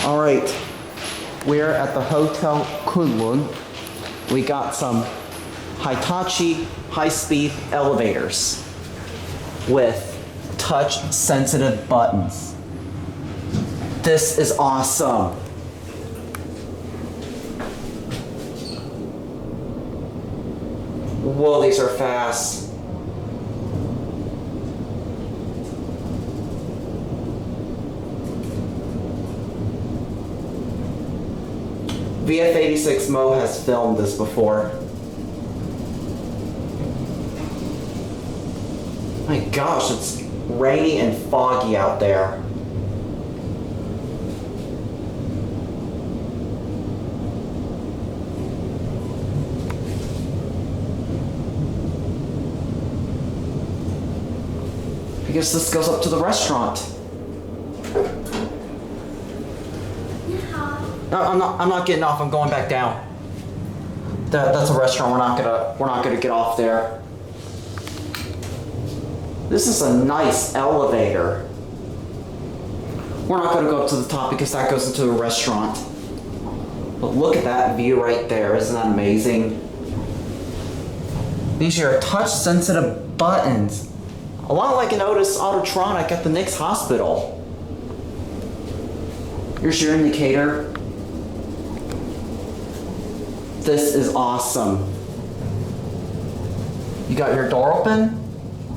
All right, we're at the Hotel Kunlun. We got some Hitachi high-speed elevators with touch-sensitive buttons. This is awesome. Whoa, these are fast. VF86 Mo has filmed this before. My gosh, it's rainy and foggy out there. I guess this goes up to the restaurant. No, I'm not getting off. I'm going back down. That's a restaurant. We're not gonna get off there. This is a nice elevator. We're not gonna go up to the top because that goes into a restaurant. But look at that view right there. Isn't that amazing? These are touch-sensitive buttons. A lot like an Otis Autotronic at the Knicks Hospital. Here's your indicator. This is awesome. You got your door open,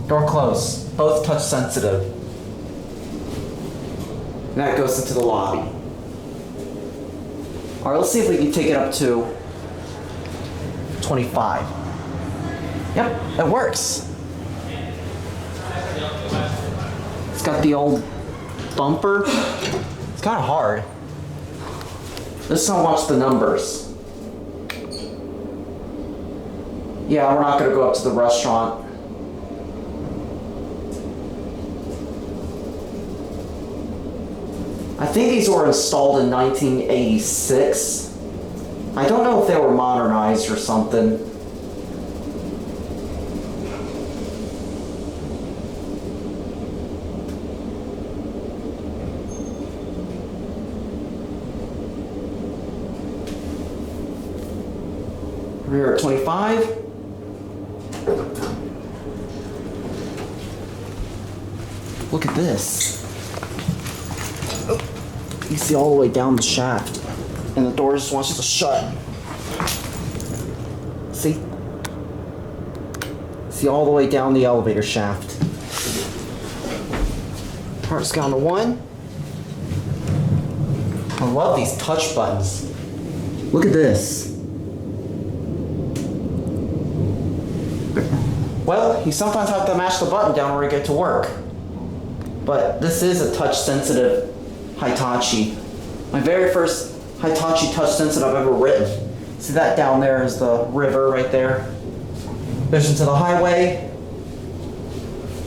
door closed, both touch sensitive. And that goes into the lobby. All right, let's see if we can take it up to 25. Yep, it works. It's got the old bumper. It's kind of hard. Let's not watch the numbers. Yeah, we're not going to go up to the restaurant. I think these were installed in 1986. I don't know if they were modernized or something. We're at 25. Look at this. Oh, you see all the way down the shaft, and the door just wants to shut. See? See all the way down the elevator shaft. All right, let's go on to 1. I love these touch buttons. Look at this. Well, you sometimes have to mash the button down where you get to work. But this is a touch-sensitive Hitachi. My very first Hitachi touch-sensitive I've ever written. See that down there is the river right there. There's into the highway.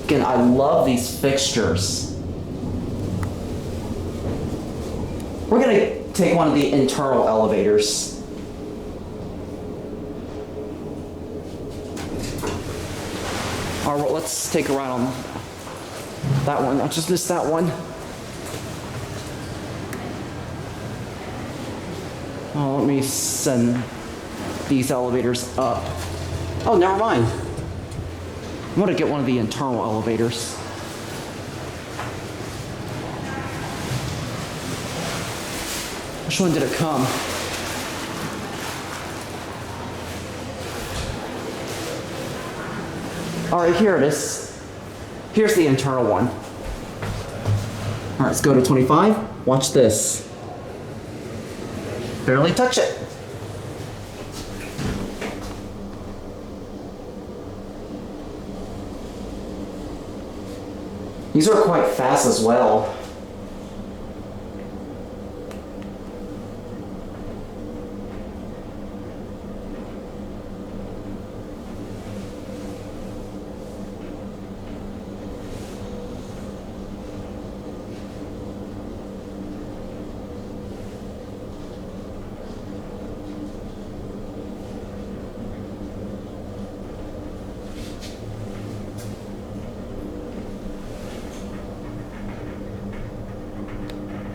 Again, I love these fixtures. We're gonna take one of the internal elevators. All right, let's take a ride on that one. I just missed that one. Oh, let me send these elevators up. Oh, never mind. I'm gonna get one of the internal elevators. Which one did it come? All right, here it is. Here's the internal one. All right, let's go to 25. Watch this. Barely touch it. These are quite fast as well.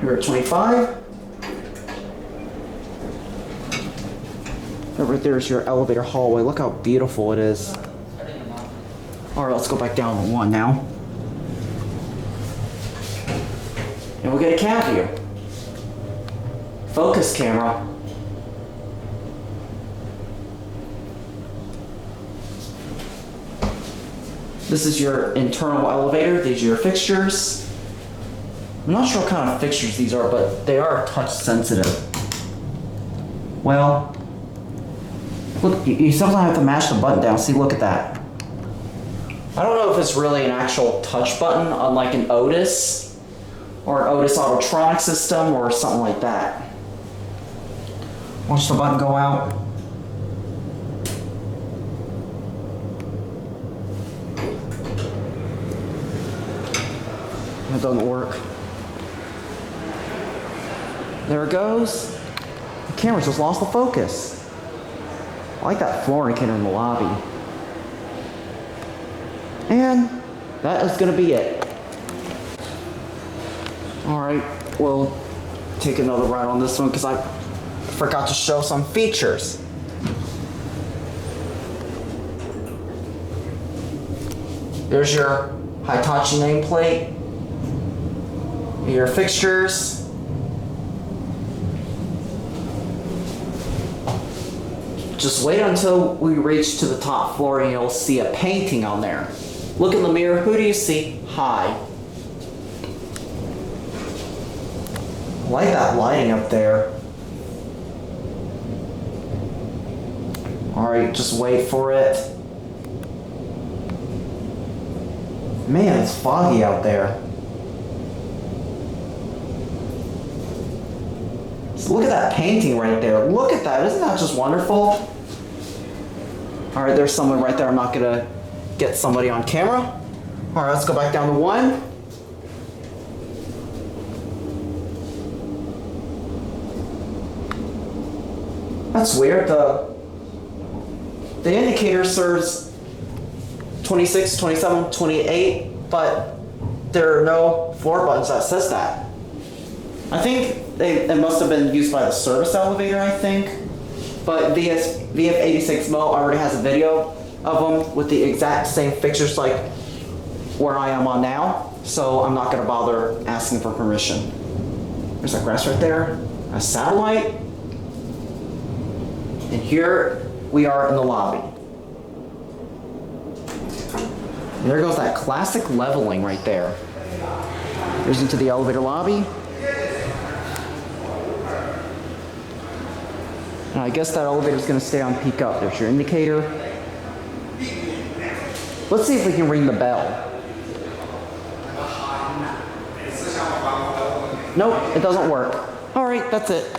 We're at 25. Over there's your elevator hallway. Look how beautiful it is. Alright, let's go back down to 1 now. And we'll get a cab view. Focus camera. This is your internal elevator. These are your fixtures. I'm not sure what kind of fixtures these are, but they are touch sensitive. Well, look, you sometimes have to mash the button down. See, look at that. I don't know if it's really an actual touch button, unlike an Otis or an Otis Autotronic system or something like that. Watch the button go out. It doesn't work. There it goes. The camera just lost the focus. I like that floor indicator in the lobby. And that is going to be it. Alright, we'll take another ride on this one because I forgot to show some features. There's your Hitachi nameplate, your fixtures. Just wait until we reach to the top floor and you'll see a painting on there. Look in the mirror, who do you see? Hi. I like that lighting up there. Alright, just wait for it. Man, it's foggy out there. So look at that painting right there. Look at that. Isn't that just wonderful? Alright, there's someone right there. I'm not going to get somebody on camera. Alright, let's go back down to 1. That's weird. The indicator serves 26, 27, 28, but there are no floor buttons that says that. I think it must have been used by the service elevator, I think. But VF86 Mo already has a video of them with the exact same fixtures like where I am on now. So I'm not going to bother asking for permission. There's that grass right there. A satellite. And here we are in the lobby. And there goes that classic leveling right there. There's into the elevator lobby. And I guess that elevator is going to stay on peak up. There's your indicator. Let's see if we can ring the bell. Nope, it doesn't work. All right, that's it.